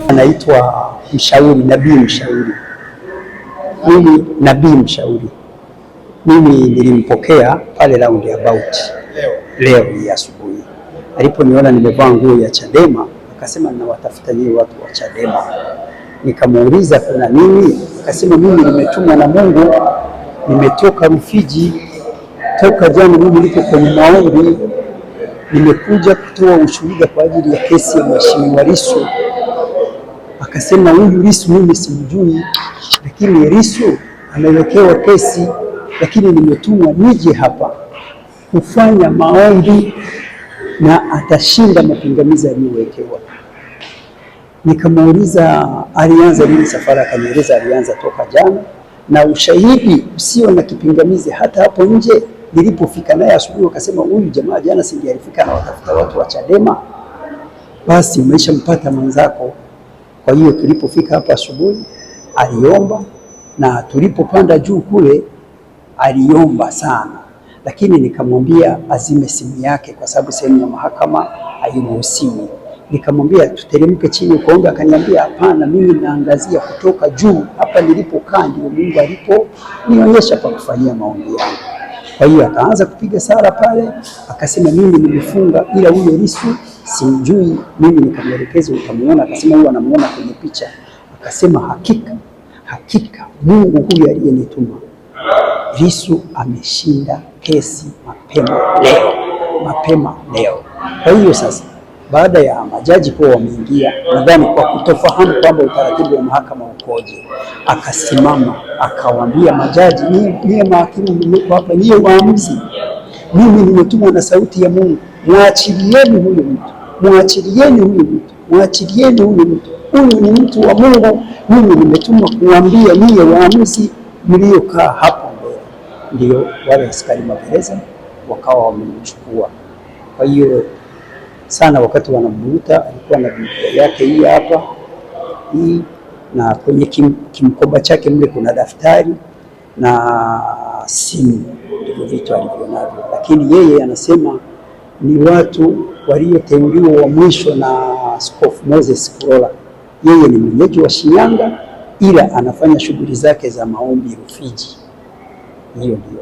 Anaitwa mshauri, nabii mshauri. Mimi nabii mshauri, mimi nilimpokea pale roundabout leo hii asubuhi. Aliponiona nimevaa nguo ya Chadema akasema ninawatafuta nyinyi watu wa Chadema. Nikamuuliza kuna nini? Akasema mimi nimetumwa na Mungu, nimetoka Rufiji toka jana, mimi niko kwenye maombi, nimekuja kutoa ushuhuda kwa ajili ya kesi ya Mheshimiwa Lissu. Akasema huyu Lissu mimi simjui, lakini Lissu amewekewa kesi, lakini nimetumwa nije hapa kufanya maombi na atashinda mapingamizi aliyowekewa. Nikamuuliza alianza lini safari, akanieleza alianza toka jana, na ushahidi usio na kipingamizi. Hata hapo nje nilipofika naye asubuhi, akasema huyu jamaa jana singe alifika na watafuta watu wa Chadema, basi umeshampata mwenzako. Kwa hiyo tulipofika hapa asubuhi aliomba, na tulipopanda juu kule aliomba sana, lakini nikamwambia azime simu yake kwa sababu sehemu ya mahakama hairuhusiwi. Nikamwambia tuteremke chini kuomba, akaniambia hapana, mimi naangazia kutoka juu, hapa nilipokaa ndio Mungu aliponionyesha pa kufanyia maombi yangu. Kwa hiyo akaanza kupiga sala pale, akasema mimi nimefunga, ila huyo Lissu simjui. Mimi nikamwelekeza utamuona, akasema huyu anamuona kwenye picha. Akasema hakika Mungu huyu aliyenituma, Lissu ameshinda kesi mapema leo. Kwa hiyo sasa baada ya majaji kuwa wameingia, nadhani kwa kutofahamu kwamba utaratibu wa mahakama ukoje, akasimama akawaambia majaji, niye mahakimu mmeko hapa, niye waamuzi, mimi nimetumwa na sauti ya Mungu, muachilieni huyu mtu, muachilieni huyu mtu, muachilieni huyu mtu, huyu ni mtu wa Mungu, mimi nimetumwa kuambia niye waamuzi mliokaa hapo mbele. Ndio wale askari magereza wakawa wamemchukua. Kwa hiyo sana wakati wanamvuta alikuwa na Biblia yake hii hapa hii, na kwenye kimkoba chake mle kuna daftari na simu, ndivyo vitu alivyonavyo. Lakini yeye anasema ni watu walioteuliwa wa mwisho na Askofu Moses Kulola. Yeye ni mwenyeji wa Shinyanga, ila anafanya shughuli zake za maombi Rufiji. Hiyo ndio.